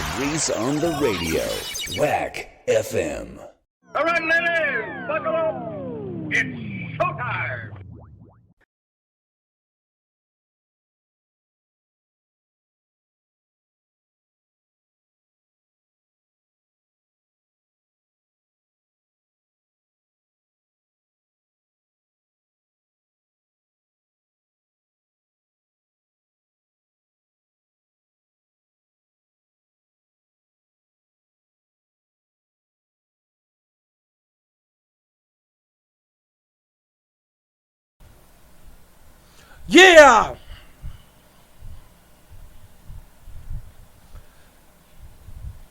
of Reese on the radio. Whack FM. All right, ladies, buckle up. It's showtime. Yeah!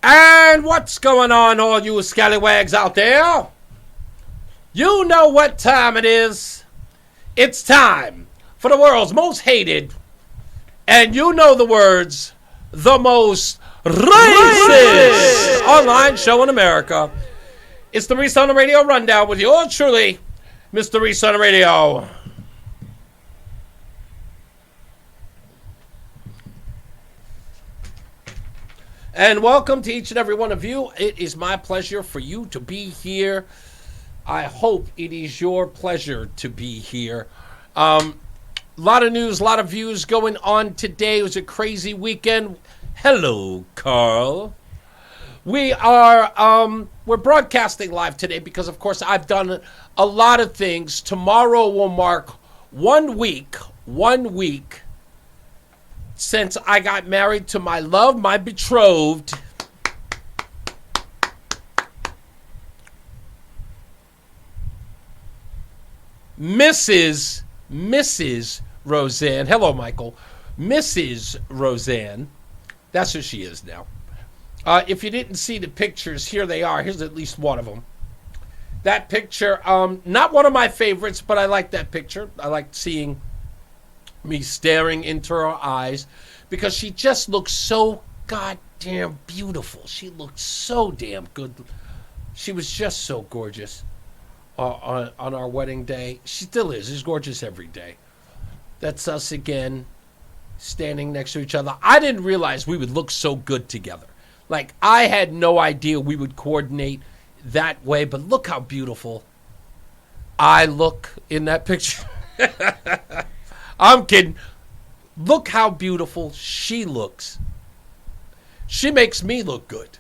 And what's going on, all you scallywags out there? You know what time it is. It's time for the world's most hated, and you know the words, the most racist online show in America. It's the Reese on the Radio Rundown with yours truly, Mr. Reese on the Radio. And welcome to each and every one of you. It is my pleasure for you to be here. I hope it is your pleasure to be here. A lot of news, a lot of views going on today. It was a crazy weekend. Hello, Carl. We're broadcasting live today because, of course, I've done a lot of things. Tomorrow will mark 1 week since I got married to my love, my betrothed, Mrs. Roseanne. Hello, Michael. Mrs. Roseanne. That's who she is now. If you didn't see the pictures, here they are. Here's at least one of them. That picture, not one of my favorites, but I like that picture. I like seeing me staring into her eyes because she just looks so goddamn beautiful. She looked so damn good. She was just so gorgeous on our wedding day. She still is. She's gorgeous every day. That's us again, standing next to each other. I didn't realize we would look so good together. Like, I had no idea we would coordinate that way, but look how beautiful I look in that picture. I'm kidding. Look how beautiful she looks. She makes me look good.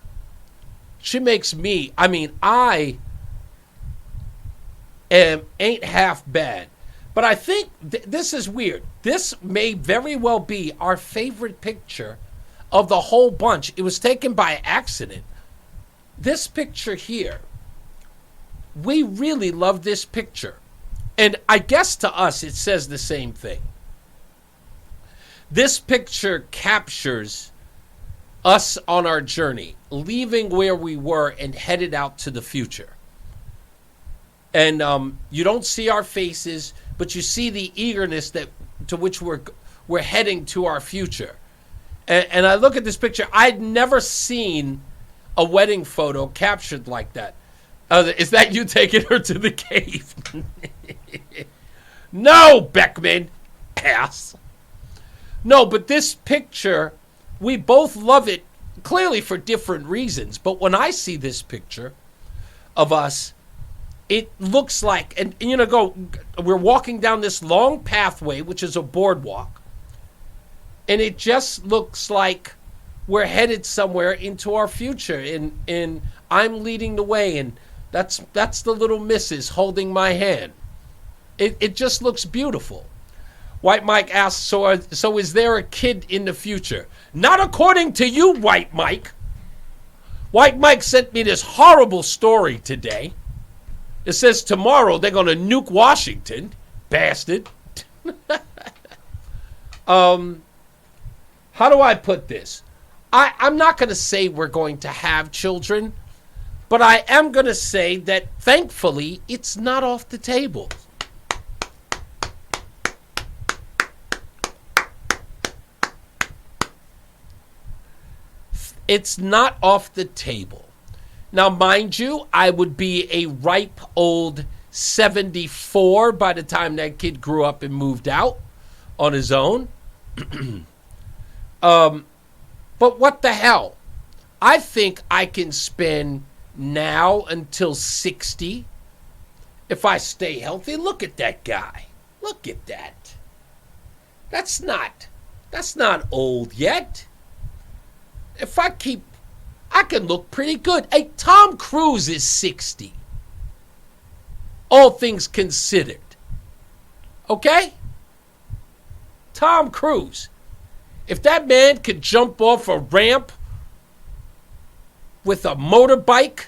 I ain't half bad. But I think this is weird. This may very well be our favorite picture of the whole bunch. It was taken by accident. This picture here, we really love this picture. And I guess to us it says the same thing. This picture captures us on our journey, leaving where we were and headed out to the future. And you don't see our faces, but you see the eagerness to which we're heading to our future. And I look at this picture. I'd never seen a wedding photo captured like that. Is that you taking her to the cave? No, Beckman, ass. No, but this picture, we both love it, clearly for different reasons. But when I see this picture of us, it looks like, and we're walking down this long pathway, which is a boardwalk. And it just looks like we're headed somewhere into our future. And I'm leading the way, and that's the little missus holding my hand. It just looks beautiful. White Mike asks, so is there a kid in the future? Not according to you, White Mike. White Mike sent me this horrible story today. It says tomorrow they're going to nuke Washington. Bastard. How do I put this? I'm not going to say we're going to have children, but I am going to say that thankfully it's not off the table. It's not off the table. Now, mind you, I would be a ripe old 74 by the time that kid grew up and moved out on his own. But what the hell? I think I can spend now until 60 if I stay healthy. Look at that guy. Look at that. That's not old yet. If I can look pretty good. Hey, Tom Cruise is 60. All things considered. Okay? Tom Cruise. If that man could jump off a ramp with a motorbike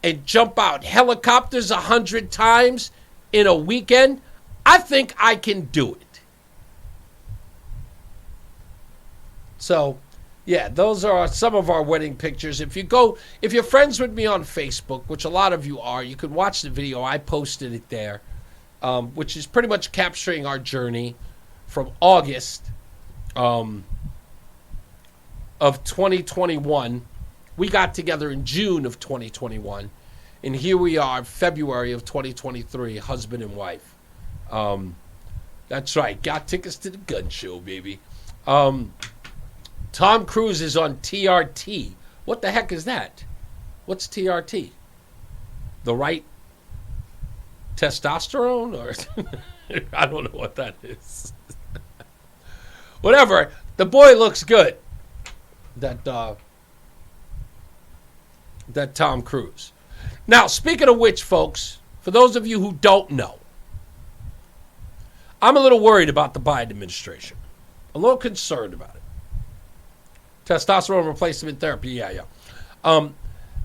and jump out helicopters 100 times in a weekend, I think I can do it. So, yeah, those are some of our wedding pictures. If you're friends with me on Facebook, which a lot of you are, you can watch the video. I posted it there, which is pretty much capturing our journey from August of 2021. We got together in June of 2021, and here we are, February of 2023, husband and wife. That's right, got tickets to the gun show, baby. Tom Cruise is on TRT. What the heck is that? What's TRT? The right testosterone? Or I don't know what that is. Whatever. The boy looks good. That Tom Cruise. Now, speaking of which, folks, for those of you who don't know, I'm a little worried about the Biden administration. A little concerned about it. Testosterone replacement therapy, yeah. I'm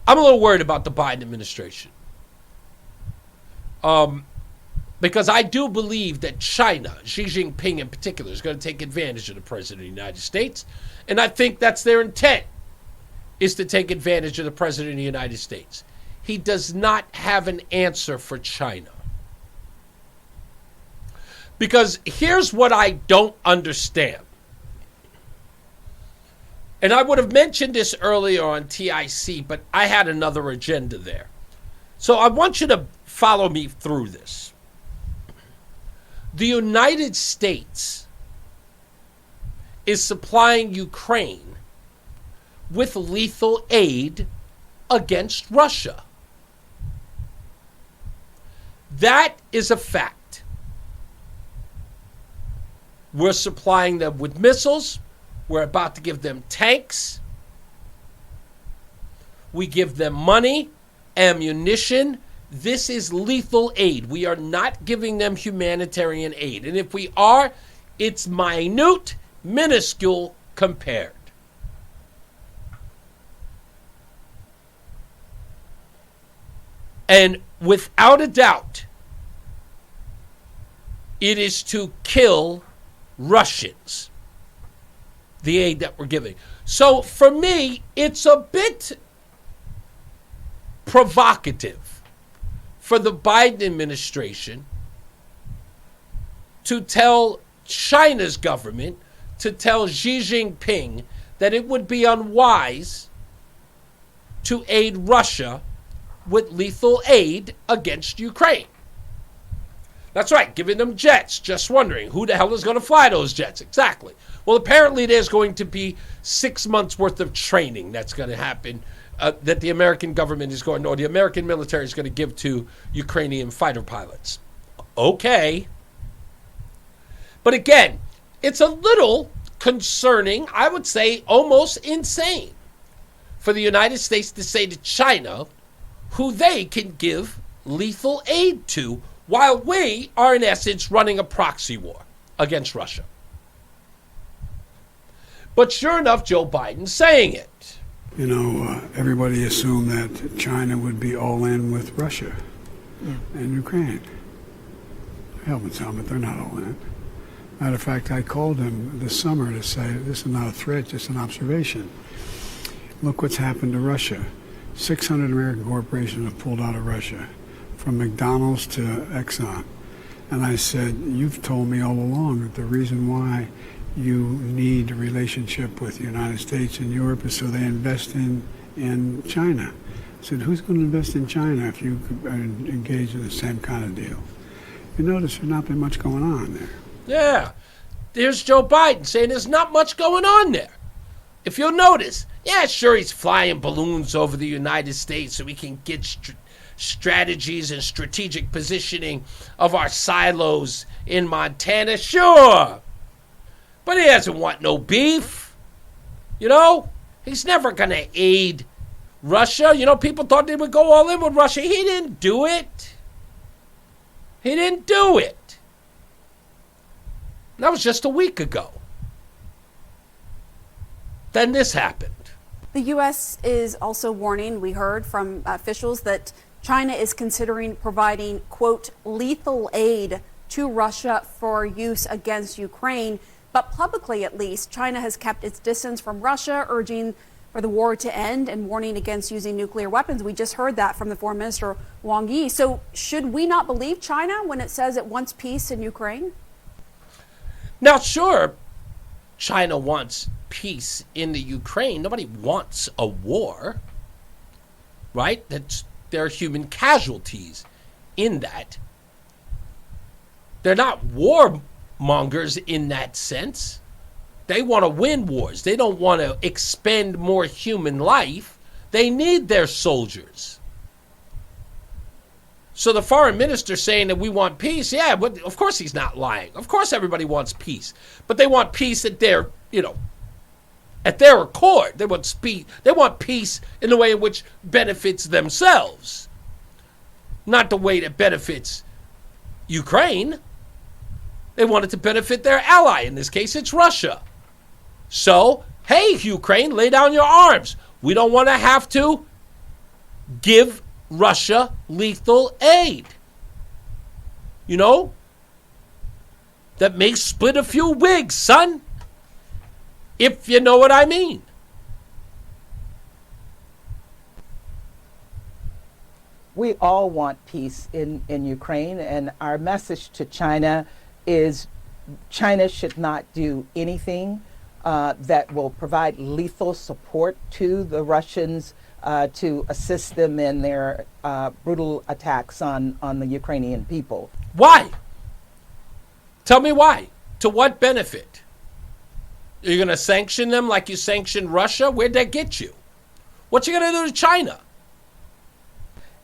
a little worried about the Biden administration. Because I do believe that China, Xi Jinping in particular, is going to take advantage of the President of the United States. And I think that's their intent, is to take advantage of the President of the United States. He does not have an answer for China. Because here's what I don't understand. And I would have mentioned this earlier on TIC, but I had another agenda there. So I want you to follow me through this. The United States is supplying Ukraine with lethal aid against Russia. That is a fact. We're supplying them with missiles. We're about to give them tanks. We give them money, ammunition. This is lethal aid. We are not giving them humanitarian aid. And if we are, it's minute, minuscule compared. And without a doubt, it is to kill Russians, the aid that we're giving. So for me, it's a bit provocative for the Biden administration to tell China's government, to tell Xi Jinping that it would be unwise to aid Russia with lethal aid against Ukraine. That's right, giving them jets. Just wondering, who the hell is going to fly those jets? Exactly. Well, apparently there's going to be 6 months worth of training that's going to happen, that the American government is going, or the American military is going to give to Ukrainian fighter pilots. Okay. But again, it's a little concerning, I would say almost insane, for the United States to say to China who they can give lethal aid to, while we are in essence running a proxy war against Russia. But sure enough, Joe Biden's saying it. You know, everybody assumed that China would be all in with Russia and Ukraine. Helping some, but they're not all in. Matter of fact, I called them this summer to say this is not a threat, just an observation. Look what's happened to Russia. 600 American corporations have pulled out of Russia, from McDonald's to Exxon. And I said, you've told me all along that the reason why you need a relationship with the United States and Europe is so they invest in China. I said, who's going to invest in China if you engage in the same kind of deal? You notice there's not been much going on there. Yeah. There's Joe Biden saying there's not much going on there. If you'll notice, Yeah, sure, he's flying balloons over the United States so we can get strategies and strategic positioning of our silos in Montana. Sure. But he doesn't want no beef. You know? He's never going to aid Russia. You know, people thought they would go all in with Russia. He didn't do it. He didn't do it. That was just a week ago. Then this happened. The U.S. is also warning, we heard from officials, that China is considering providing, quote, lethal aid to Russia for use against Ukraine. But publicly, at least, China has kept its distance from Russia, urging for the war to end and warning against using nuclear weapons. We just heard that from the Foreign Minister, Wang Yi. So should we not believe China when it says it wants peace in Ukraine? Now, sure, China wants peace in the Ukraine. Nobody wants a war, right? There are human casualties in that. They're not warmongers in that sense. They want to win wars. They don't want to expend more human life. They need their soldiers. So the foreign minister saying that we want peace, yeah, but of course he's not lying. Of course everybody wants peace. But they want peace at their, at their accord. They want peace in the way in which benefits themselves, not the way that benefits Ukraine. They want it to benefit their ally. In this case, it's Russia. So, hey, Ukraine, lay down your arms. We don't want to have to give Russia lethal aid. That may split a few wigs, son. If you know what I mean. We all want peace in Ukraine, and our message to China is China should not do anything that will provide lethal support to the Russians to assist them in their brutal attacks on the Ukrainian people. Why? Tell me why. To what benefit? Are you going to sanction them like you sanctioned Russia? Where'd that get you? What you going to do to China?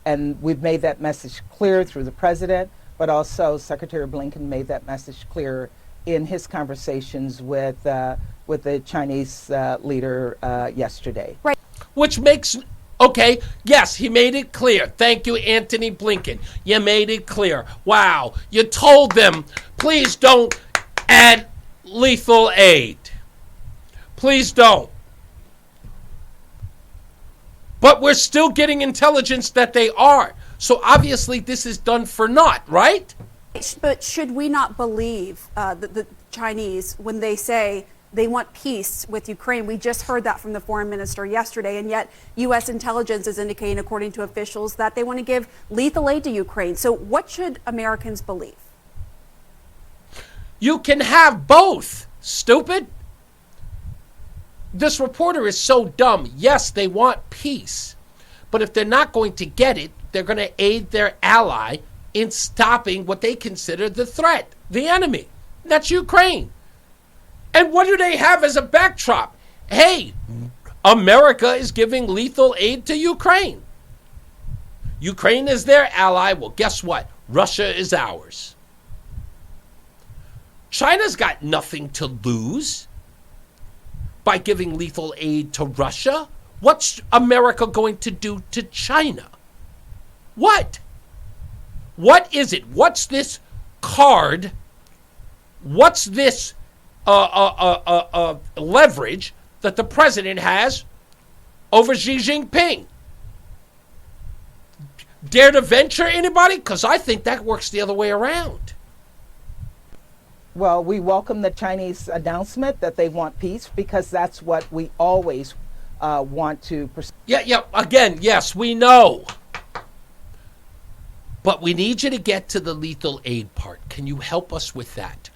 And we've made that message clear through the president, but also Secretary Blinken made that message clear in his conversations with the Chinese leader yesterday. Right. Which makes, okay, yes, he made it clear. Thank you, Anthony Blinken. You made it clear. Wow. You told them, please don't add lethal aid. Please don't. But we're still getting intelligence that they are. So obviously this is done for naught, right? But should we not believe the Chinese when they say they want peace with Ukraine? We just heard that from the foreign minister yesterday, and yet U.S. intelligence is indicating, according to officials, that they want to give lethal aid to Ukraine. So what should Americans believe? You can have both, stupid. This reporter is so dumb. Yes, they want peace. But if they're not going to get it, they're going to aid their ally in stopping what they consider the threat, the enemy. That's Ukraine. And what do they have as a backdrop? Hey, America is giving lethal aid to Ukraine. Ukraine is their ally. Well, guess what? Russia is ours. China's got nothing to lose by giving lethal aid to Russia. What's America going to do to China? What? What is it? What's this card? What's this leverage that the president has over Xi Jinping? Dare to venture, anybody? Because I think that works the other way around. Well, we welcome the Chinese announcement that they want peace, because that's what we always want to pursue. Yeah. Again, yes, we know. But we need you to get to the lethal aid part. Can you help us with that?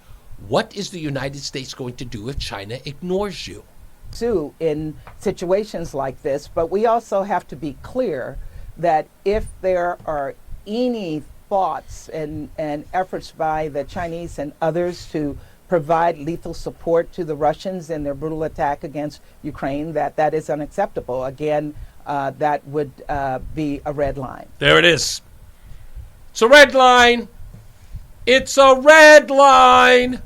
What is the United States going to do if China ignores you? In situations like this, but we also have to be clear that if there are any thoughts and efforts by the Chinese and others to provide lethal support to the Russians in their brutal attack against Ukraine, that is unacceptable. Again, that would be a red line. There it is. It's a red line. It's a red line.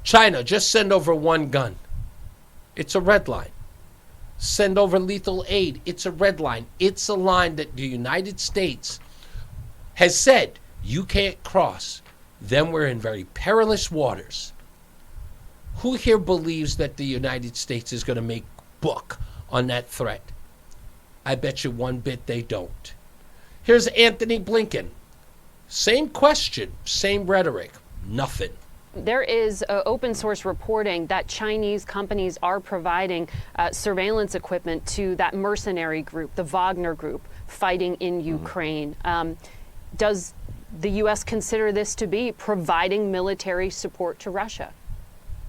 China, just send over one gun. It's a red line. Send over lethal aid. It's a red line. It's a line that the United States has said you can't cross. Then we're in very perilous waters. Who here believes that the United States is going to make book on that threat? I bet you one bit they don't. Here's Anthony Blinken. Same question, same rhetoric, nothing. There is open source reporting that Chinese companies are providing surveillance equipment to that mercenary group, the Wagner group, fighting in Ukraine. Does the U.S. consider this to be providing military support to Russia?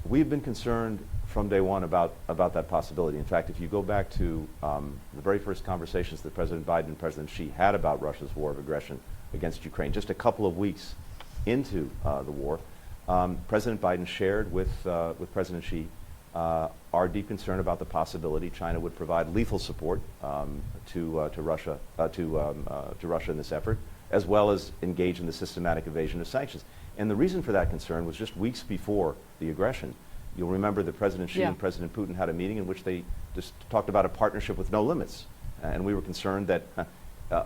We've been concerned from day one about that possibility. In fact, if you go back to the very first conversations that President Biden and President Xi had about Russia's war of aggression against Ukraine, just a couple of weeks into the war, President Biden shared with President Xi our deep concern about the possibility China would provide lethal support to Russia in this effort, as well as engage in the systematic evasion of sanctions. And the reason for that concern was just weeks before the aggression. You'll remember that President Xi and President Putin had a meeting in which they just talked about a partnership with no limits. And we were concerned that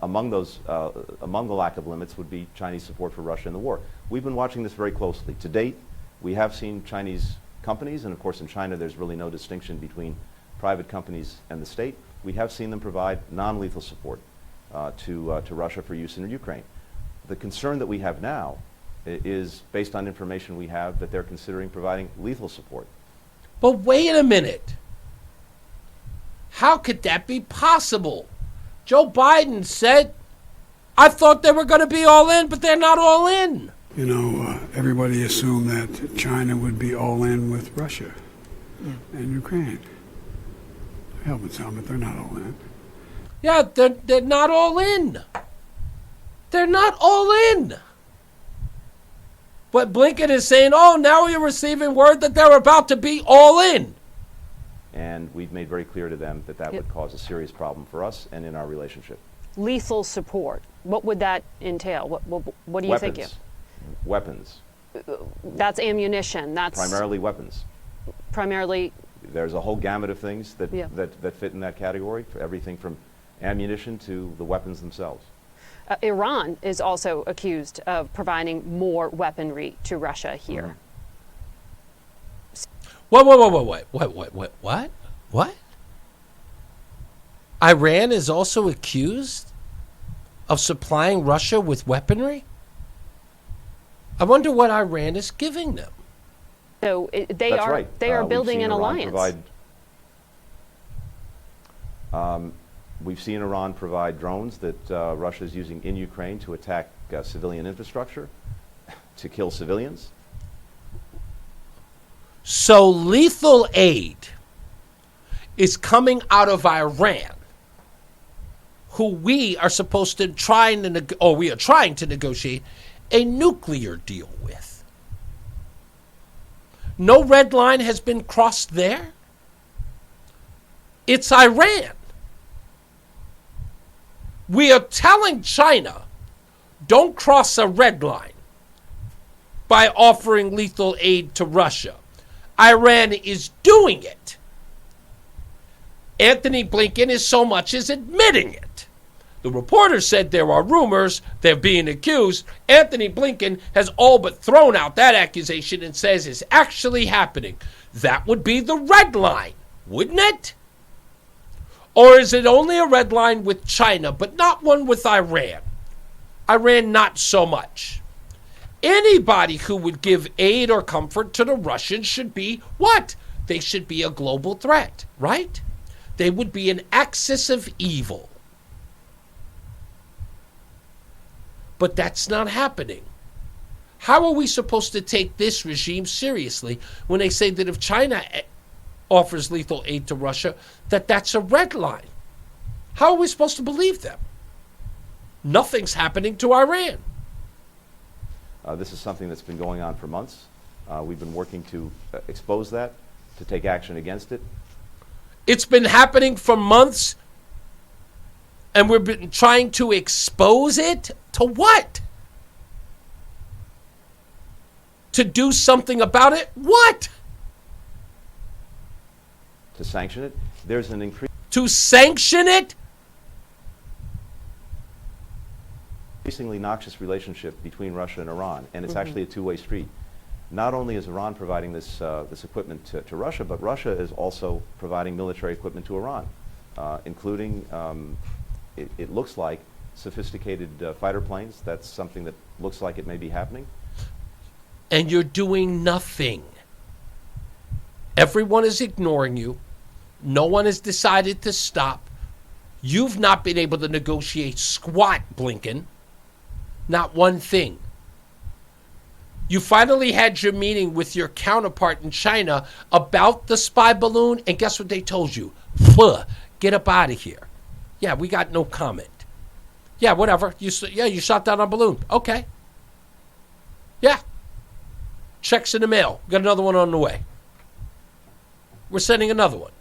among the lack of limits would be Chinese support for Russia in the war. We've been watching this very closely. To date, we have seen Chinese companies, and of course in China there's really no distinction between private companies and the state. We have seen them provide non-lethal support to Russia for use in Ukraine. The concern that we have now is based on information we have that they're considering providing lethal support. But wait a minute. How could that be possible? Joe Biden said, I thought they were going to be all in, but they're not all in. You know, everybody assumed that China would be all in with Russia and Ukraine. Helping some, but they're not all in. Yeah, they're not all in. They're not all in. But Blinken is saying, oh, now you're receiving word that they're about to be all in. And we've made very clear to them that that would cause a serious problem for us and in our relationship. Lethal support, what would that entail? What do you think? Weapons. That's ammunition. That's primarily weapons. Primarily. There's a whole gamut of things that fit in that category, for everything from ammunition to the weapons themselves. Iran is also accused of providing more weaponry to Russia here. What? Iran is also accused of supplying Russia with weaponry? I wonder what Iran is giving them. So they are building an alliance. We've seen Iran provide drones that Russia is using in Ukraine to attack civilian infrastructure, to kill civilians. So lethal aid is coming out of Iran, who we are supposed to trying to negotiate a nuclear deal with. No red line has been crossed there. It's Iran. We are telling China, don't cross a red line by offering lethal aid to Russia. Iran is doing it. Anthony Blinken is so much as admitting it. The reporter said there are rumors, they're being accused. Anthony Blinken has all but thrown out that accusation and says it's actually happening. That would be the red line, wouldn't it? Or is it only a red line with China, but not one with Iran? Iran, not so much. Anybody who would give aid or comfort to the Russians should be what? They should be a global threat, right? They would be an axis of evil. But that's not happening. How are we supposed to take this regime seriously when they say that if China offers lethal aid to Russia, that's a red line? How are we supposed to believe them? Nothing's happening to Iran. This is something that's been going on for months. We've been working to expose that, to take action against it. It's been happening for months, and we've been trying to expose it to what? To do something about it? What? To sanction it. There's an To sanction it? increasingly noxious relationship between Russia and Iran, and it's actually a two-way street. Not only is Iran providing this equipment to Russia, but Russia is also providing military equipment to Iran, including, it looks like, sophisticated fighter planes. That's something that looks like it may be happening. And you're doing nothing. Everyone is ignoring you. No one has decided to stop. You've not been able to negotiate squat, Blinken. Not one thing. You finally had your meeting with your counterpart in China about the spy balloon, and guess what they told you? Get up out of here. Yeah, we got no comment. Yeah, whatever. You shot down a balloon. Okay. Yeah. Checks in the mail. Got another one on the way. We're sending another one.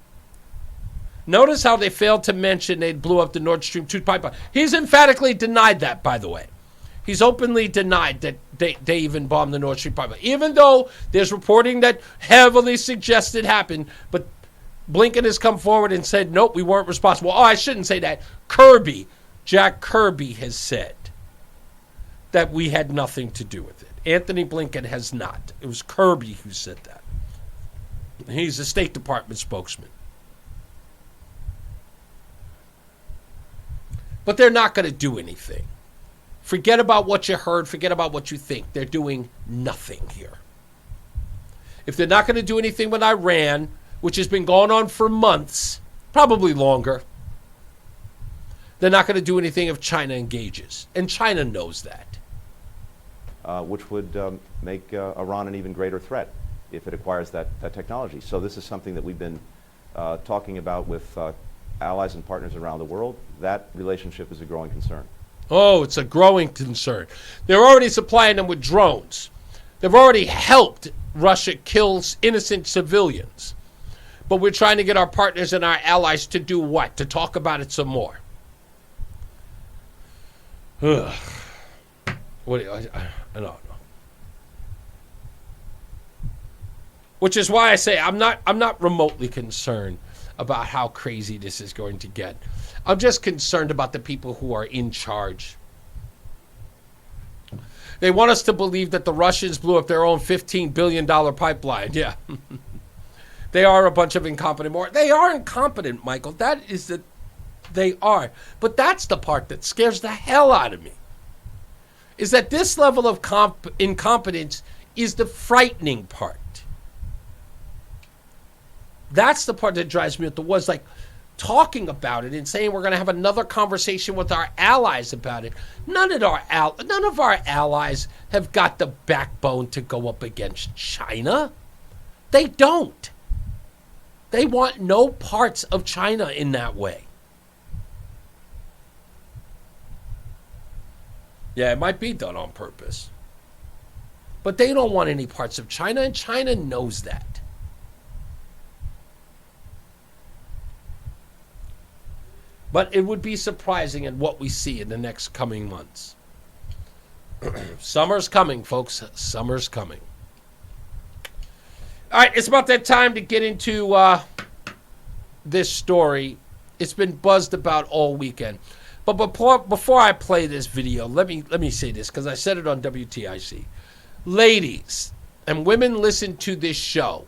Notice how they failed to mention they blew up the Nord Stream 2 pipeline. He's emphatically denied that, by the way. He's openly denied that they even bombed the Nord Stream pipeline, even though there's reporting that heavily suggested happened. But Blinken has come forward and said, nope, we weren't responsible. Oh, I shouldn't say that. Jack Kirby has said that we had nothing to do with it. Anthony Blinken has not. It was Kirby who said that. He's a State Department spokesman. But they're not going to do anything. Forget about what you heard. Forget about what you think. They're doing nothing here. If they're not going to do anything with Iran, which has been going on for months, probably longer, they're not going to do anything if China engages. And China knows that. Which would make Iran an even greater threat if it acquires that technology. So this is something that we've been talking about with allies and partners around the world. That relationship is a growing concern. Oh, it's a growing concern. They're already supplying them with drones. They've already helped Russia kill innocent civilians. But we're trying to get our partners and our allies to do what? To talk about it some more. Ugh. What? I don't know. Which is why I say I'm not remotely concerned about how crazy this is going to get. I'm just concerned about the people who are in charge. They want us to believe that the Russians blew up their own $15 billion pipeline. Yeah. They are a bunch of incompetent morons. They are incompetent, Michael. That is the... They are. But that's the part that scares the hell out of me. Is that this level of incompetence is the frightening part. That's the part that drives me up the woods. Like, talking about it and saying we're going to have another conversation with our allies about it. None of our allies have got the backbone to go up against China. They don't. They want no parts of China in that way. Yeah, it might be done on purpose. But they don't want any parts of China, and China knows that. But it would be surprising in what we see in the next coming months. Summer's coming, folks. Summer's coming. All right, it's about that time to get into this story. It's been buzzed about all weekend. But before I play this video, let me say this, because I said it on WTIC. Ladies and women listen to this show.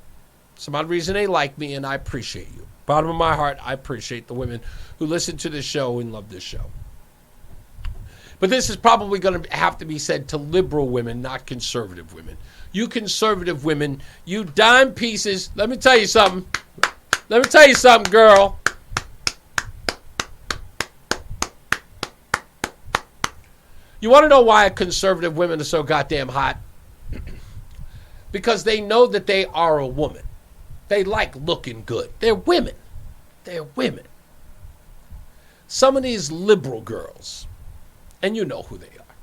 Some odd reason they like me, and I appreciate you. Bottom of my heart, I appreciate the women who listen to this show and love this show. But this is probably going to have to be said to liberal women, not conservative women. You conservative women, you dime pieces. Let me tell you something. Let me tell you something, girl. You want to know why conservative women are so goddamn hot? Because they know that they are a woman. They like looking good. They're women. They're women. Some of these liberal girls, and you know who they are,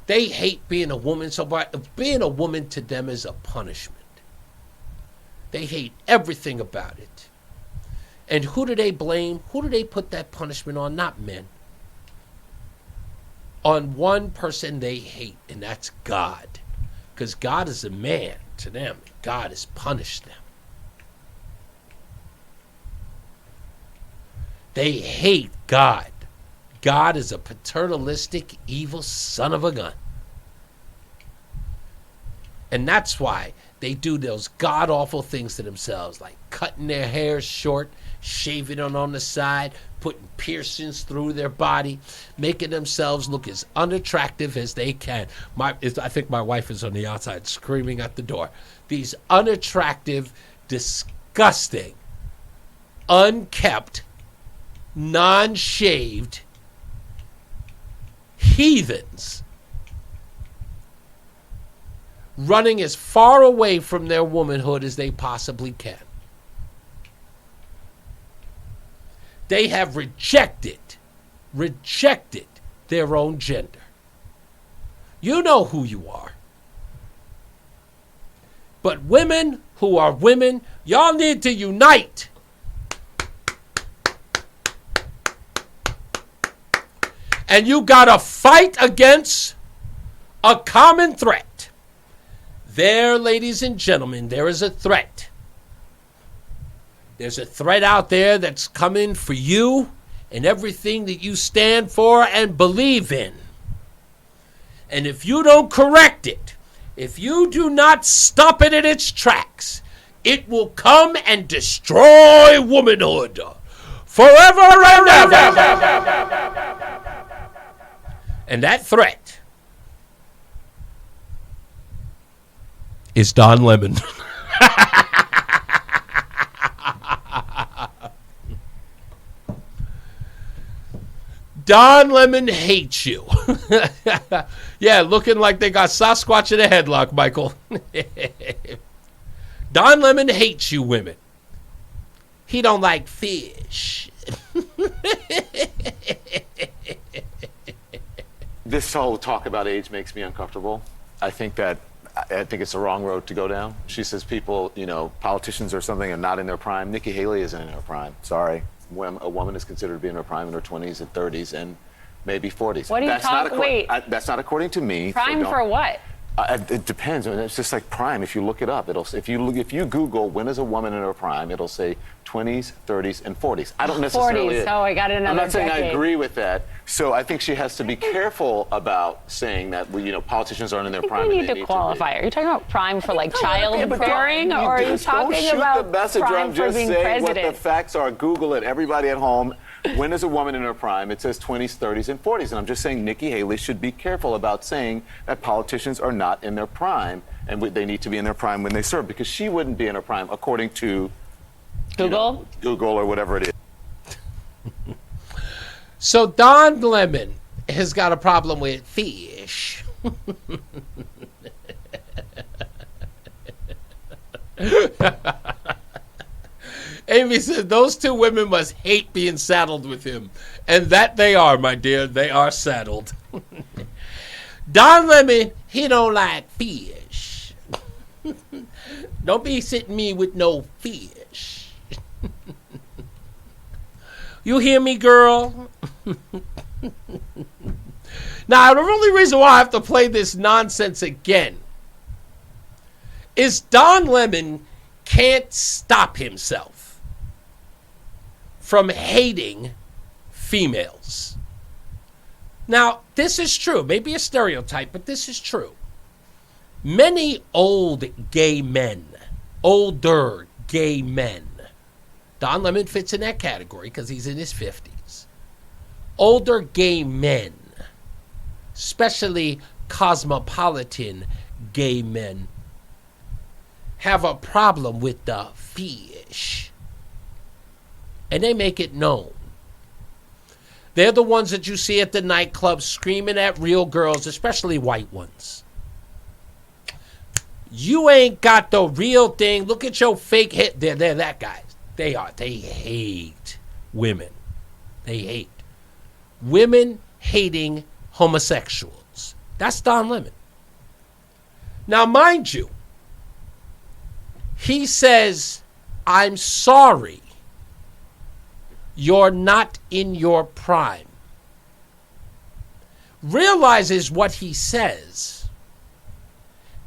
They hate being a woman, so being a woman to them is a punishment. They hate everything about it. And who do they blame? Who do they put that punishment on? Not men. On one person they hate, and that's God. Because God is a man to them. God has punished them. They hate God. God is a paternalistic, evil son of a gun. And that's why they do those god-awful things to themselves, like cutting their hair short, shaving it on the side, putting piercings through their body, making themselves look as unattractive as they can. I think my wife is on the outside screaming at the door. These unattractive, disgusting, unkept, non-shaved heathens running as far away from their womanhood as they possibly can. They have rejected their own gender. You know who you are. But women who are women, y'all need to unite. And you gotta fight against a common threat. There, ladies and gentlemen, there is a threat. There's a threat out there that's coming for you and everything that you stand for and believe in. And if you don't correct it, if you do not stop it in its tracks, it will come and destroy womanhood forever and ever. And that threat is Don Lemon. Don Lemon hates you. Yeah, looking like they got Sasquatch in a headlock, Michael. Don Lemon hates you women. He don't like fish. This whole talk about age makes me uncomfortable. I think it's the wrong road to go down. She says people, politicians or something are not in their prime. Nikki Haley isn't in her prime. Sorry. When a woman is considered to be in her prime in her 20s and 30s and maybe 40s. What are you talking? Wait. That's not according to me. Prime for what? It depends. I mean, it's just like prime. If you look it up, if you Google when is a woman in her prime, it'll say 20s, 30s, and 40s. I don't necessarily. 40s. Oh, I got another. I'm not saying decade. I agree with that. So I think she has to be careful about saying that politicians aren't in their prime. We need to qualify. Are you talking about prime for like childbearing, or are you talking about the message. prime I'm for just being saying president? what the facts are. Google it. Everybody at home. When is a woman in her prime? It says 20s, 30s, and 40s. And I'm just saying Nikki Haley should be careful about saying that politicians are not in their prime and they need to be in their prime when they serve, because she wouldn't be in her prime according to Google? Google or whatever it is. So Don Lemon has got a problem with fish. Amy said those two women must hate being saddled with him. And that they are, my dear. They are saddled. Don Lemon, he don't like fish. Don't be sitting me with no fish. You hear me, girl? Now, the only reason why I have to play this nonsense again is Don Lemon can't stop himself from hating females. Now, this is true. Maybe a stereotype, but this is true. Many older gay men, Don Lemon fits in that category because he's in his 50s. Older gay men, especially cosmopolitan gay men, have a problem with the fish. And they make it known. They're the ones that you see at the nightclub screaming at real girls, especially white ones. You ain't got the real thing. Look at your fake hit. They're that guys. They are. They hate women. They hate. Women hating homosexuals. That's Don Lemon. Now, mind you, he says, I'm sorry, you're not in your prime. Realizes what he says,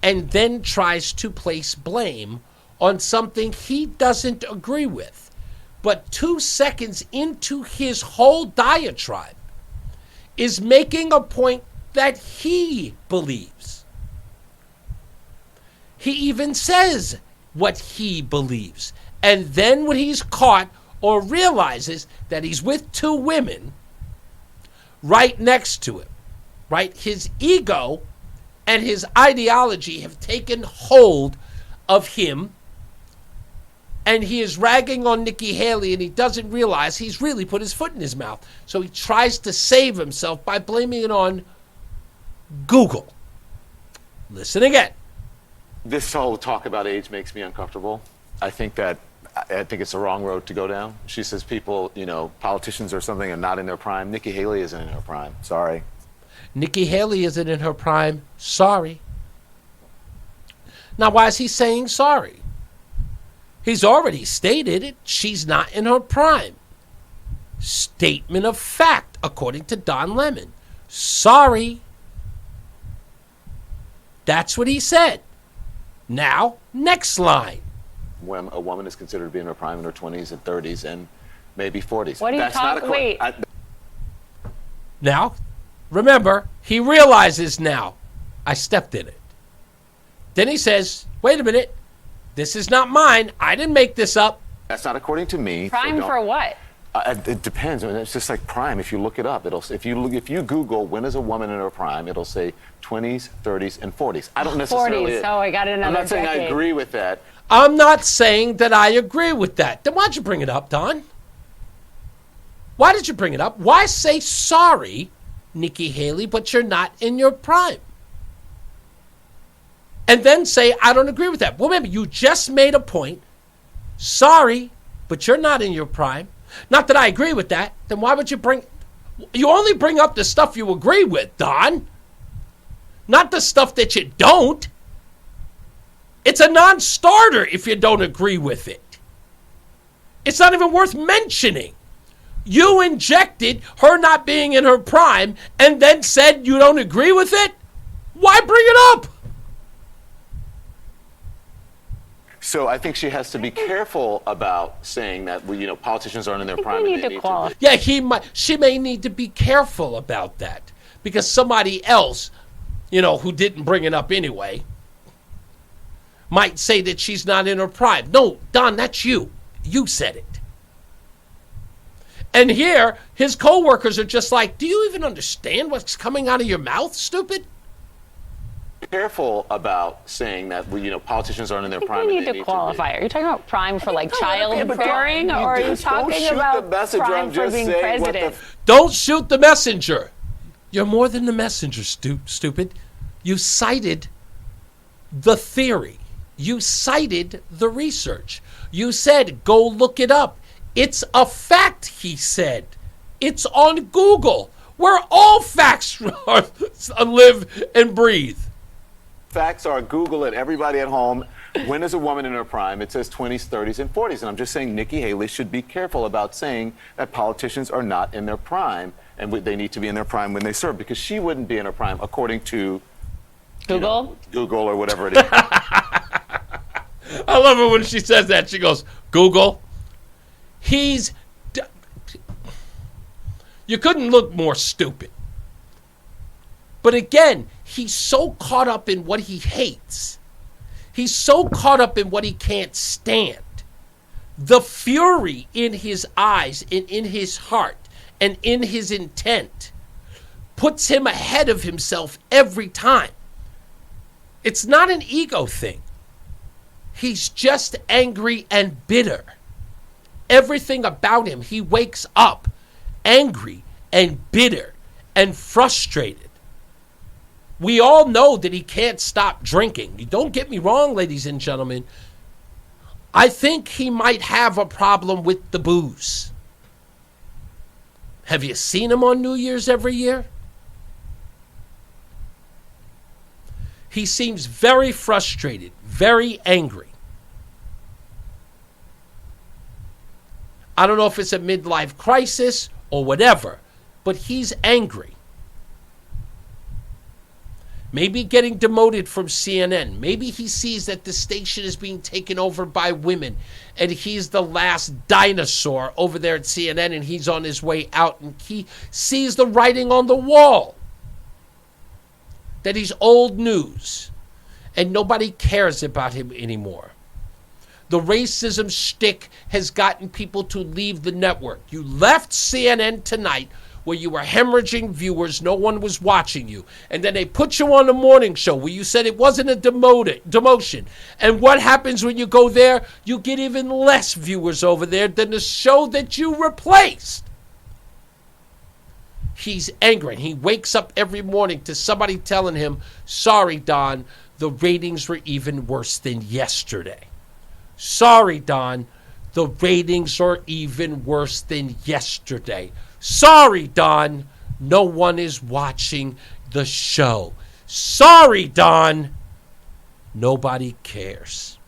and then tries to place blame on something he doesn't agree with. But 2 seconds into his whole diatribe is making a point that he believes. He even says what he believes. And then when he's caught or realizes that he's with 2 women right next to him, right? His ego and his ideology have taken hold of him, and he is ragging on Nikki Haley, and he doesn't realize he's really put his foot in his mouth. So he tries to save himself by blaming it on Google. Listen again. This whole talk about age makes me uncomfortable. I think it's the wrong road to go down. She says people, politicians or something are not in their prime. Nikki Haley isn't in her prime. Sorry. Nikki Haley isn't in her prime. Sorry. Now, why is he saying sorry? He's already stated it. She's not in her prime. Statement of fact, according to Don Lemon. Sorry. That's what he said. Now, next line. When a woman is considered to be in her prime in her 20s and 30s and maybe 40s. What are you talking? Wait. Now, remember, he realizes now, I stepped in it. Then he says, wait a minute, this is not mine. I didn't make this up. That's not according to me. Prime for what? It depends. I mean, it's just like prime. If you look it up, if you Google when is a woman in her prime, it'll say 20s, 30s, and 40s. I don't necessarily. 40s. Oh, I got another. I'm not saying decade. I agree with that. I'm not saying that I agree with that. Then why'd you bring it up, Don? Why did you bring it up? Why say sorry, Nikki Haley, but you're not in your prime? And then say, I don't agree with that. Well, remember, you just made a point. Sorry, but you're not in your prime. Not that I agree with that. Then why would you bring... You only bring up the stuff you agree with, Don. Not the stuff that you don't. It's a non-starter if you don't agree with it. It's not even worth mentioning. You injected her not being in her prime and then said you don't agree with it? Why bring it up? So I think she has to be careful about saying that politicians aren't in their prime. We need to qualify. Yeah, she may need to be careful about that because somebody else, who didn't bring it up anyway, might say that she's not in her prime. No, Don, that's you. You said it. And here, his co-workers are just like, do you even understand what's coming out of your mouth, stupid? Careful about saying that politicians aren't in their prime. We need to qualify. Are you talking about prime for like childbearing, or are you talking about prime for being president? Don't shoot the messenger. You're more than the messenger, stupid. You cited the theory. You cited the research. You said, go look it up. It's a fact, he said. It's on Google, where all facts live and breathe. Facts are Google it, everybody at home. When is a woman in her prime? It says 20s, 30s, and 40s. And I'm just saying Nikki Haley should be careful about saying that politicians are not in their prime and they need to be in their prime when they serve, because she wouldn't be in her prime according to Google? Google or whatever it is. I love it when she says that. She goes, Google. You couldn't look more stupid. But again, he's so caught up in what he hates. He's so caught up in what he can't stand. The fury in his eyes and in his heart and in his intent puts him ahead of himself every time. It's not an ego thing. He's just angry and bitter. Everything about him, he wakes up angry and bitter and frustrated. We all know that he can't stop drinking. Don't get me wrong, ladies and gentlemen. I think he might have a problem with the booze. Have you seen him on New Year's every year? He seems very frustrated, very angry. I don't know if it's a midlife crisis or whatever, but he's angry. Maybe getting demoted from CNN. Maybe he sees that the station is being taken over by women and he's the last dinosaur over there at CNN and he's on his way out and he sees the writing on the wall that he's old news and nobody cares about him anymore. The racism shtick has gotten people to leave the network. You left CNN tonight where you were hemorrhaging viewers, no one was watching you. And then they put you on the morning show where you said it wasn't a demotion. And what happens when you go there? You get even less viewers over there than the show that you replaced. He's angry. He wakes up every morning to somebody telling him, sorry, Don, the ratings were even worse than yesterday. Sorry, Don, the ratings are even worse than yesterday. Sorry, Don, no one is watching the show. Sorry, Don, nobody cares.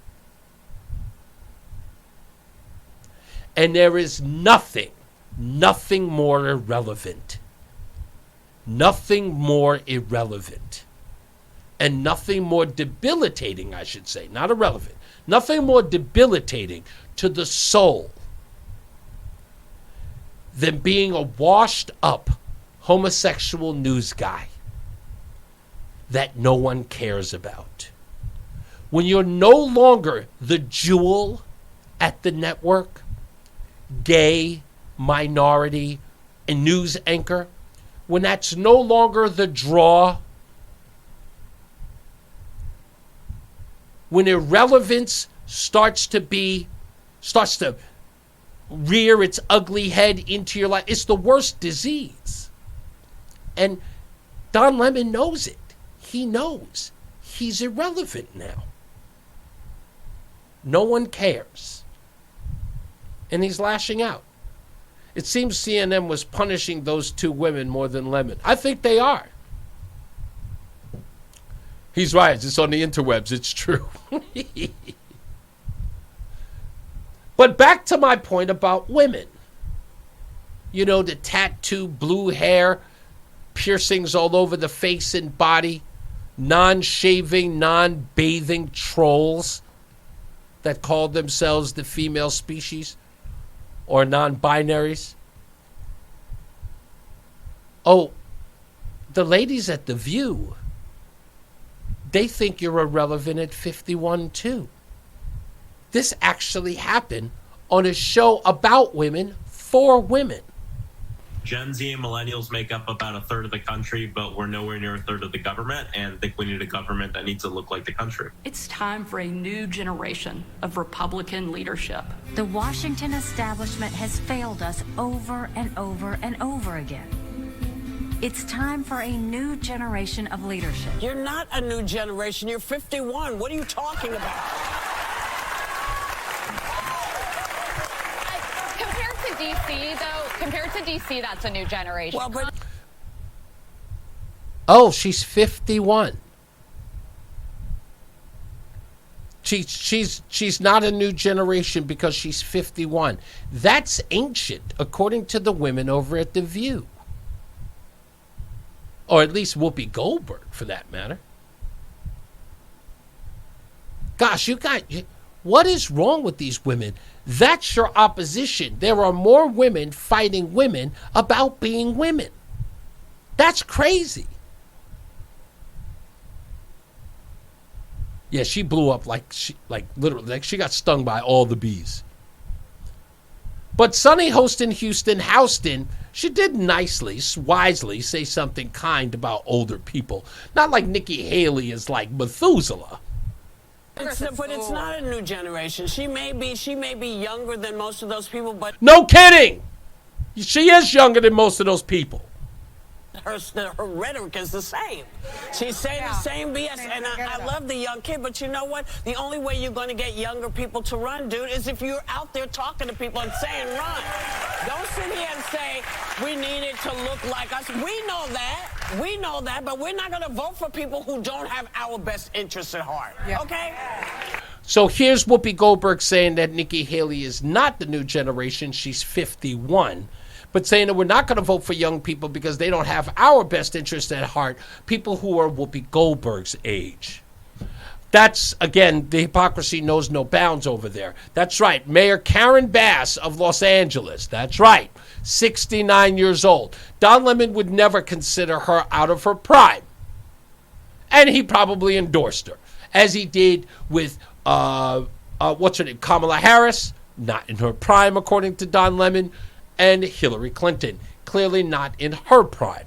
And there is nothing more irrelevant. Nothing more irrelevant. And nothing more debilitating, I should say, not irrelevant. Nothing more debilitating to the soul than being a washed up homosexual news guy that no one cares about. When you're no longer the jewel at the network, gay, minority, and news anchor, when that's no longer the draw, when irrelevance starts to rear its ugly head into your life, it's the worst disease. And Don Lemon knows it. He knows he's irrelevant now. No one cares. And he's lashing out. It seems CNN was punishing those two women more than Lemon. I think they are. He's right. It's on the interwebs. It's true. But back to my point about women. You know, the tattoo, blue hair, piercings all over the face and body, non-shaving, non-bathing trolls that call themselves the female species or non-binaries. Oh, the ladies at The View, they think you're irrelevant at 51 too. This actually happened on a show about women for women. Gen Z and millennials make up about a third of the country, but we're nowhere near a third of the government, and I think we need a government that needs to look like the country. It's time for a new generation of Republican leadership. The Washington establishment has failed us over and over and over again. It's time for a new generation of leadership. You're not a new generation. You're 51. What are you talking about? Compared to DC, that's a new generation. Well, but oh, she's 51. She's not a new generation because she's 51. That's ancient, according to the women over at The View. Or at least Whoopi Goldberg, for that matter. Gosh, what is wrong with these women? That's your opposition. There are more women fighting women about being women. That's crazy. Yeah, she blew up like literally she got stung by all the bees. But Sunny host in Houston, Houston, she did nicely, wisely say something kind about older people. Not like Nikki Haley is like Methuselah. But it's not a new generation. She may be younger than most of those people, but no kidding. She is younger than most of those people. Her rhetoric is the same. She's saying the same BS, and I love the young kid, but you know what? The only way you're going to get younger people to run, dude, is if you're out there talking to people and saying run. Don't sit here and say we need it to look like us. We know that. We know that, but we're not going to vote for people who don't have our best interests at heart. Yeah. Okay? So here's Whoopi Goldberg saying that Nikki Haley is not the new generation. She's 51. But saying that we're not going to vote for young people because they don't have our best interest at heart, people who are Whoopi Goldberg's age. That's, again, the hypocrisy knows no bounds over there. That's right. Mayor Karen Bass of Los Angeles. That's right. 69 years old. Don Lemon would never consider her out of her prime. And he probably endorsed her, as he did with, what's her name, Kamala Harris, not in her prime, according to Don Lemon, and Hillary Clinton, clearly not in her prime.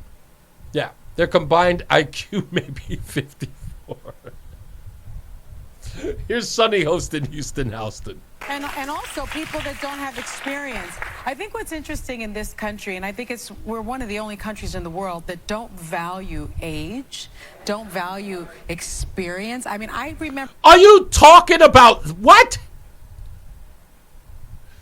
Yeah, their combined IQ may be 54. Here's Sunny Host in Houston, Houston. And also people that don't have experience. I think what's interesting in this country, and I think we're one of the only countries in the world that don't value age, don't value experience. I mean, I remember... Are you talking about what?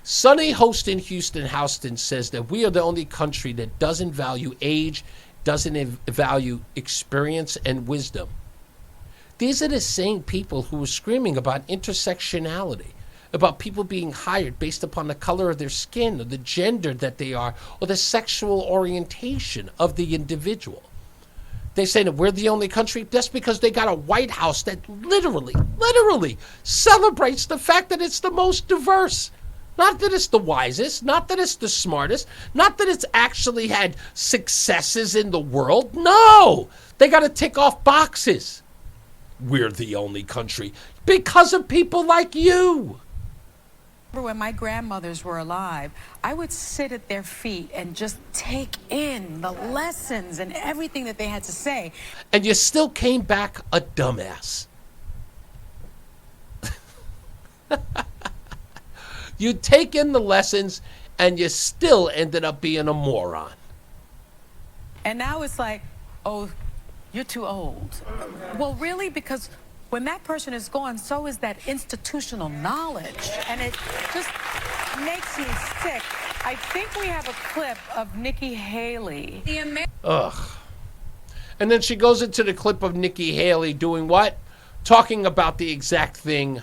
Sunny Host in Houston, Houston says that we are the only country that doesn't value age, doesn't value experience and wisdom. These are the same people who were screaming about intersectionality, about people being hired based upon the color of their skin or the gender that they are or the sexual orientation of the individual. They say that we're the only country. That's because they got a White House that literally celebrates the fact that it's the most diverse. Not that it's the wisest, not that it's the smartest, not that it's actually had successes in the world. No, they got to tick off boxes. We're the only country because of people like you. When my grandmothers were alive, I would sit at their feet and just take in the lessons and everything that they had to say. And you still came back a dumbass. You take in the lessons and you still ended up being a moron. And now it's like, oh, you're too old. Well, really, because when that person is gone, so is that institutional knowledge. And it just makes me sick. I think we have a clip of Nikki Haley. Ugh. And then she goes into the clip of Nikki Haley doing what? Talking about the exact thing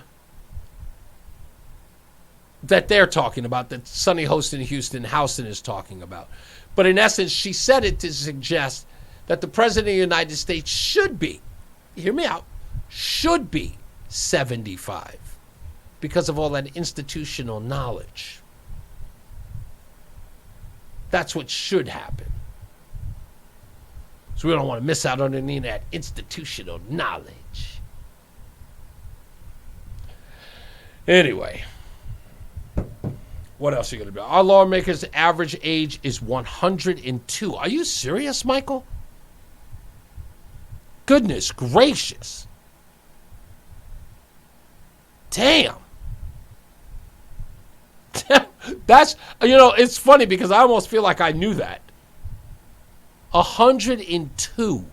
that they're talking about, that Sunny Host in Houston, Houston is talking about. But in essence, she said it to suggest that the President of the United States should be, hear me out, should be 75 because of all that institutional knowledge. That's what should happen. So we don't want to miss out on any of that institutional knowledge. Anyway, what else are you going to do? Our lawmakers' average age is 102. Are you serious, Michael? Goodness gracious. Damn. That's, it's funny because I almost feel like I knew that. 102.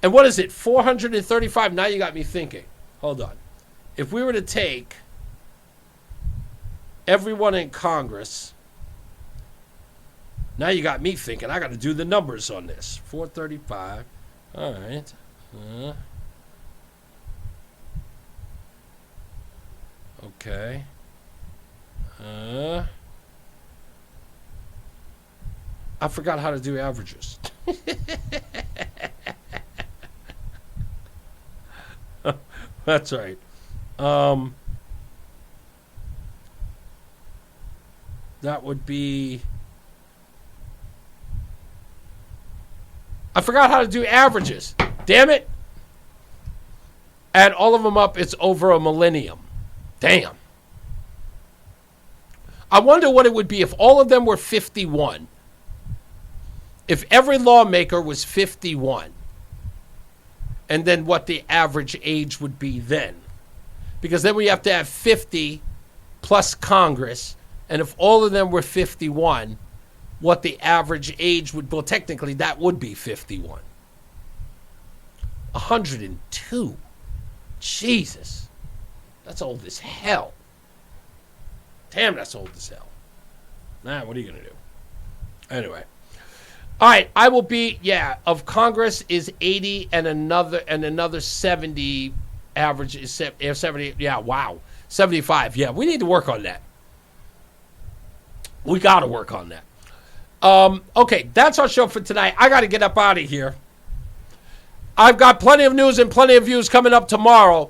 And what is it, 435? Now you got me thinking. Hold on. If we were to take everyone in Congress, now you got me thinking. I got to do the numbers on this. 435. All right. Okay. I forgot how to do averages. That's right. That would be... I forgot how to do averages. Damn it. Add all of them up, it's over a millennium. Damn. I wonder what it would be if all of them were 51. If every lawmaker was 51. And then what the average age would be then. Because then we have to have 50 plus Congress. And if all of them were 51, what the average age would, well, technically that would be 51. 102. Jesus. That's old as hell. Damn, that's old as hell. Nah, what are you going to do? Anyway. All right, I will be, of Congress is 80 and another 70 average is 70. Yeah, wow. 75. Yeah, we need to work on that. We got to work on that. Okay, that's our show for tonight. I got to get up out of here. I've got plenty of news and plenty of views coming up tomorrow,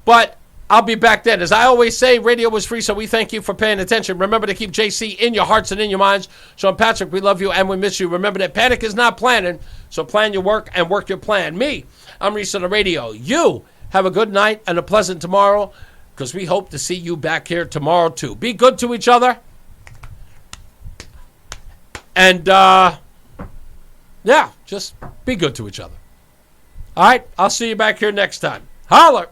but I'll be back then. As I always say, radio was free, so we thank you for paying attention. Remember to keep JC in your hearts and in your minds. Sean Patrick, we love you and we miss you. Remember that panic is not planning, so plan your work and work your plan. Me, I'm Reese on the radio. You have a good night and a pleasant tomorrow, because we hope to see you back here tomorrow too. Be good to each other. And, just be good to each other. All right, I'll see you back here next time. Holler!